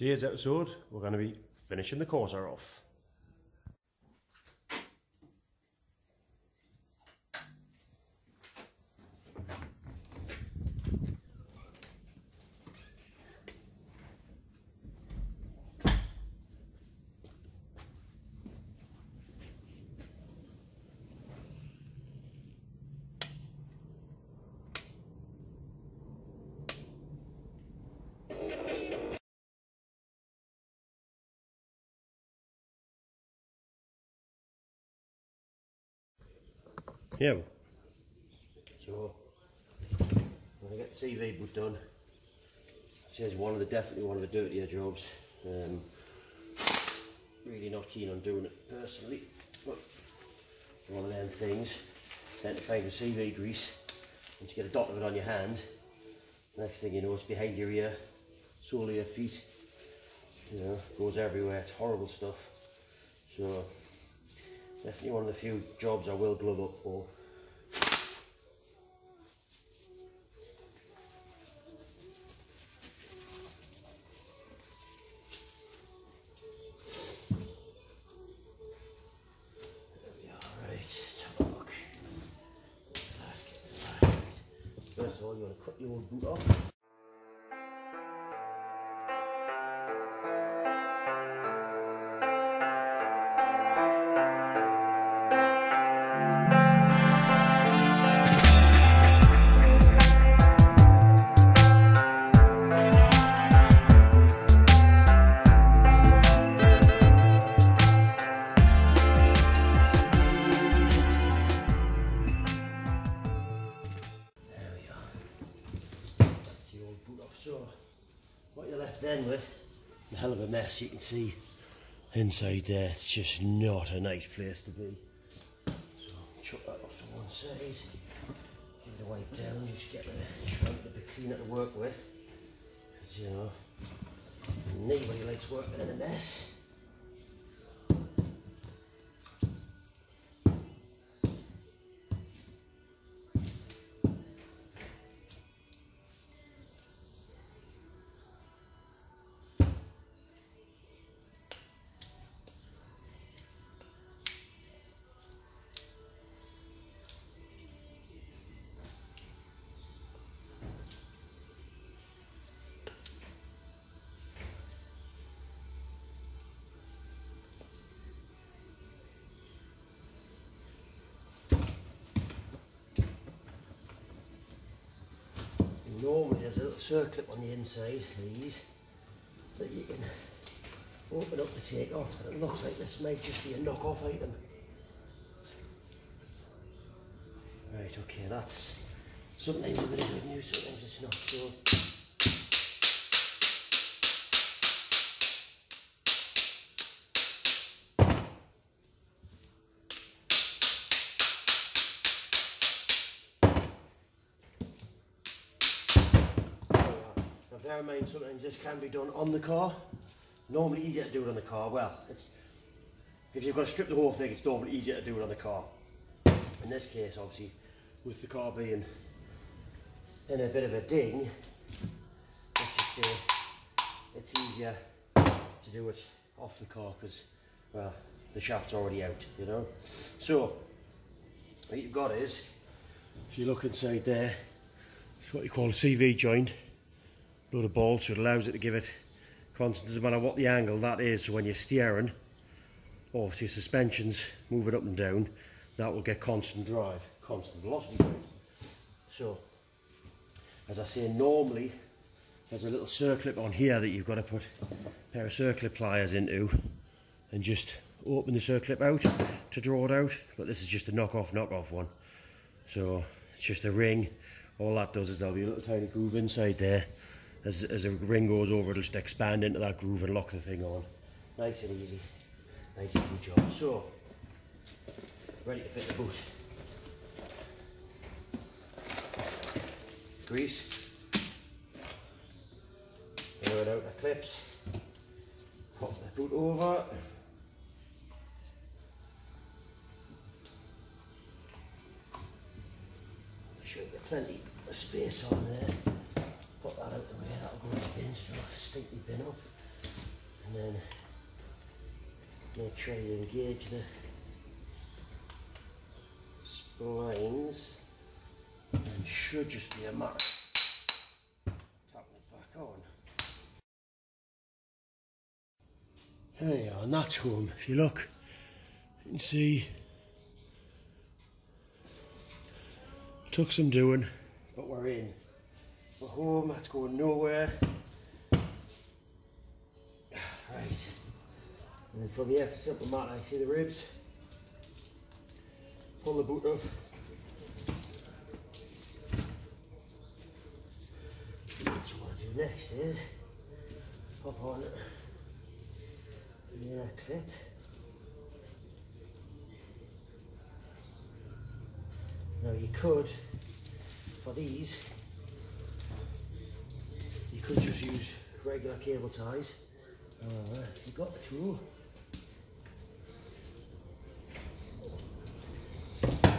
Today's episode, we're going to be finishing the Corsa off. Yeah, so when I get the CV boot done, this is definitely one of the dirtier jobs. Really not keen on doing it personally, but one of them things. Then to find the CV grease, once you get a dot of it on your hand, next thing you know it's behind your ear, sole of your feet, you know, goes everywhere. It's horrible stuff. So definitely one of the few jobs I will glove up for. There we are, right, let's have a look. First of all, you want to cut your old boot off. So, what you're left then with, a hell of a mess. You can see inside there, it's just not a nice place to be. So, chuck that off to one side, give it a wipe down, just get try to get a bit cleaner to work with. Because, you know, nobody likes working in a mess. Normally there's a little circlip on the inside of these that you can open up to take off, but it looks like this might just be a knock-off item. Right, okay, that's sometimes a bit of good news, sometimes it's not. So bear in mind, sometimes this can be done on the car. Normally easier to do it on the car. Well, if you've got to strip the whole thing, it's normally easier to do it on the car. In this case, obviously, with the car being in a bit of a ding, let's just say it's easier to do it off the car because, well, the shaft's already out, you know. So, what you've got is, if you look inside there, it's what you call a CV joint. Load of bolts, so it allows it to give it constant, doesn't matter what the angle that is. So when you're steering, or if your suspension's moving up and down, that will get constant drive, constant velocity drive. So, as I say, normally there's a little circlip on here that you've got to put a pair of circlip pliers into and just open the circlip out to draw it out. But this is just a knockoff one. So it's just a ring. All that does is there'll be a little tiny groove inside there. As a ring goes over, it'll just expand into that groove and lock the thing on. Nice and easy. Nice easy job. So, ready to fit the boot. Grease. Throw it out the clips. Pop the boot over. Should get plenty of space on there. Put that out the way, that'll go in the bin, so I'll stink the bin up. and then make sure you engage the splines, and should just be a matter of tapping it back on. There you are, and that's home. If you look, you can see took some doing, but we're in. We're home, that's going nowhere. Right, and then from here it's a simple matter. You see the ribs? Pull the boot up. So what I do next is pop on the clip. Now you could, for these, you could just use regular cable ties. You've got the tool. I'll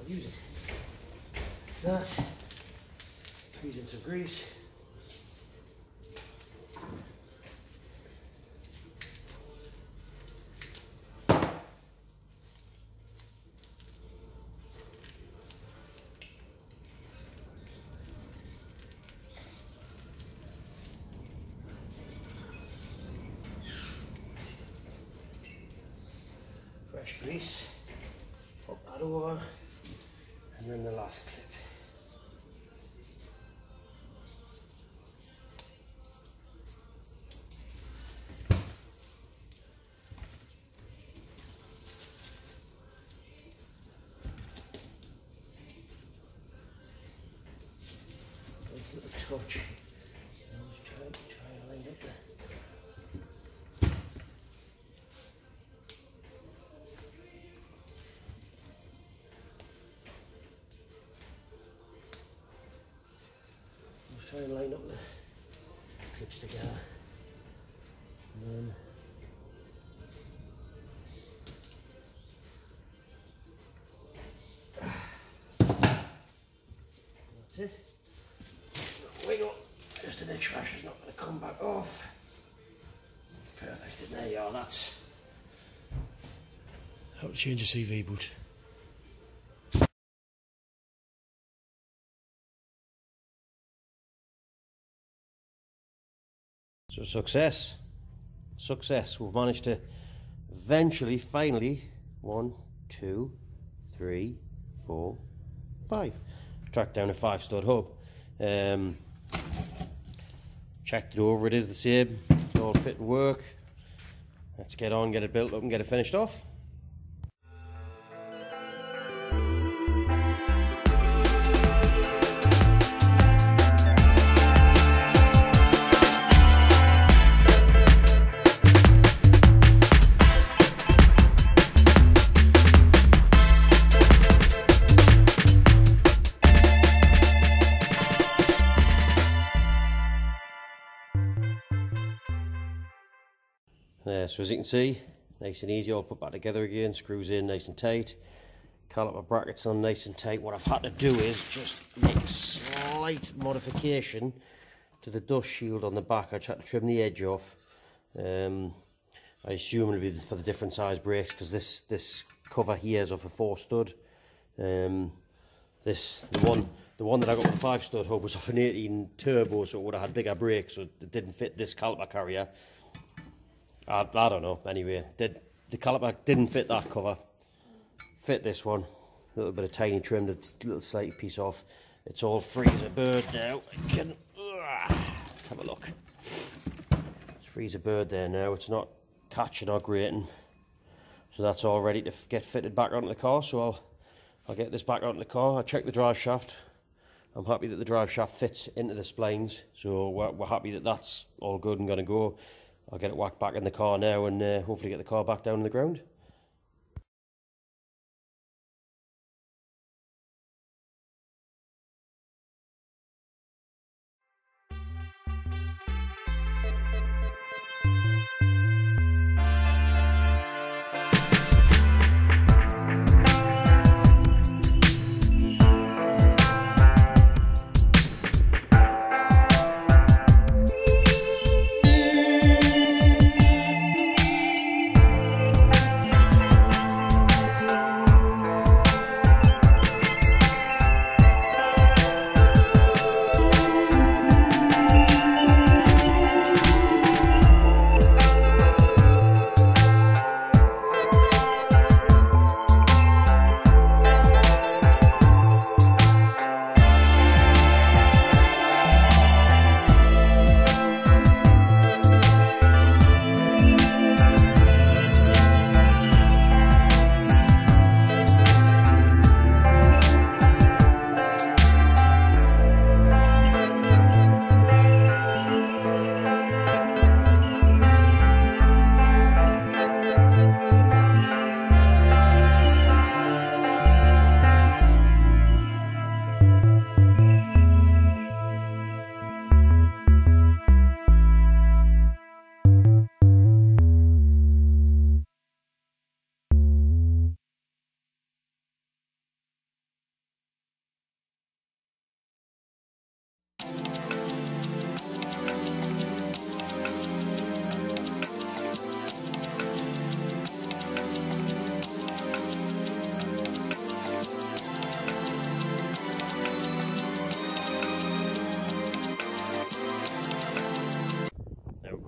use it. That, squeeze in some grease. Fresh grease, pop that over, and then the last clip. Nice little touch. Just try and line up there. Try and line up the clips together, and then that's it. Wiggle just to make sure she's not going to come back off. Perfect, and there you are. That's how to change a CV boot. So success, we've managed to eventually, finally, 1, 2, 3, 4, 5, track down a 5-stud hub. Checked it over, it is the same, it's all fit and work. Let's get on, get it built up and get it finished off. So as you can see, nice and easy, I'll put that together again, screws in nice and tight, caliper brackets on nice and tight. What I've had to do is just make a slight modification to the dust shield on the back. I just had to trim the edge off. I assume it'll be for the different size brakes, because this cover here is off a 4-stud. The one that I got with the 5-stud hub was off an 18 turbo, so it would have had bigger brakes, so it didn't fit this caliper carrier. I don't know, anyway, the caliper didn't fit that cover, fit this one, a little bit of tiny trim, a little slight piece off. It's all free as a bird now. I can have a look. It's free as a bird there now, it's not catching or grating, so that's all ready to get fitted back onto the car. So I'll get this back onto the car. I checked the drive shaft. I'm happy that the drive shaft fits into the splines, so we're happy that that's all good and going to go. I'll get it whacked back in the car now and hopefully get the car back down on the ground.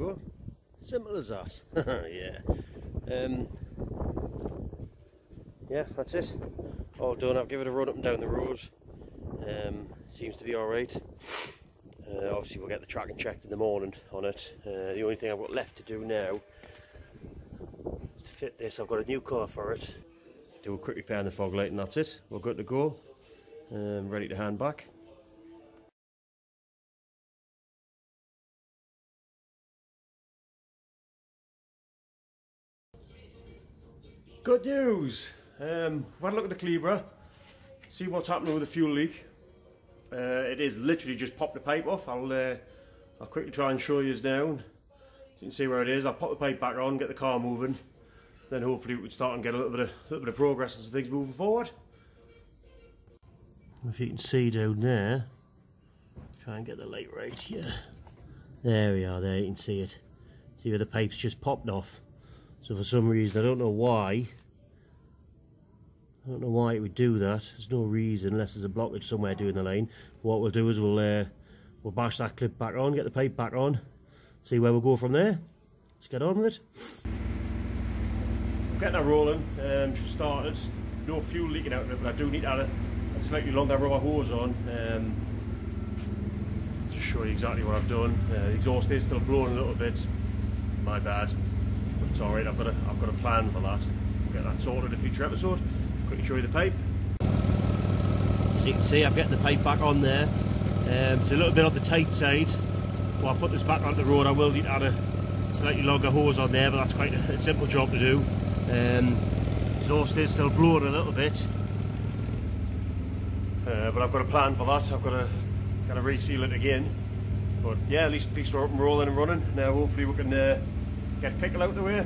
go. Simple as that. Yeah. Yeah, that's it. All done. I'll give it a run up and down the road. Seems to be alright. Obviously we'll get the tracking checked in the morning on it. The only thing I've got left to do now is to fit this. I've got a new car for it. Do a quick repair on the fog light and that's it. We're good to go. Ready to hand back. Good news! We've had a look at the Calibra, see what's happening with the fuel leak. It is literally just popped the pipe off. I'll quickly try and show you now. You can see where it is. I'll pop the pipe back on, get the car moving. Then hopefully we can start and get a little bit of progress and things moving forward. If you can see down there, try and get the light right here. There we are, there you can see it. See where the pipe's just popped off. So for some reason, I don't know why it would do that. There's no reason unless there's a blockage somewhere doing the line. What we'll do is we'll bash that clip back on, get the pipe back on, see where we'll go from there. Let's get on with it. Getting that rolling, just started. No fuel leaking out of it, but I do need to add a slightly longer rubber hose on. Just show you exactly what I've done. The exhaust is still blowing a little bit. My bad. It's alright, I've got a plan for that. We'll get that sorted in a future episode. Quickly show you the pipe. As you can see, I'm getting the pipe back on there. It's a little bit on the tight side. Before I put this back on the road, I will need to add a slightly longer hose on there, but that's quite a simple job to do. Exhaust is still blowing a little bit, but I've got a plan for that. I've got to reseal it again. But yeah, at least we're up and rolling and running. Now hopefully we can get pickle out the way.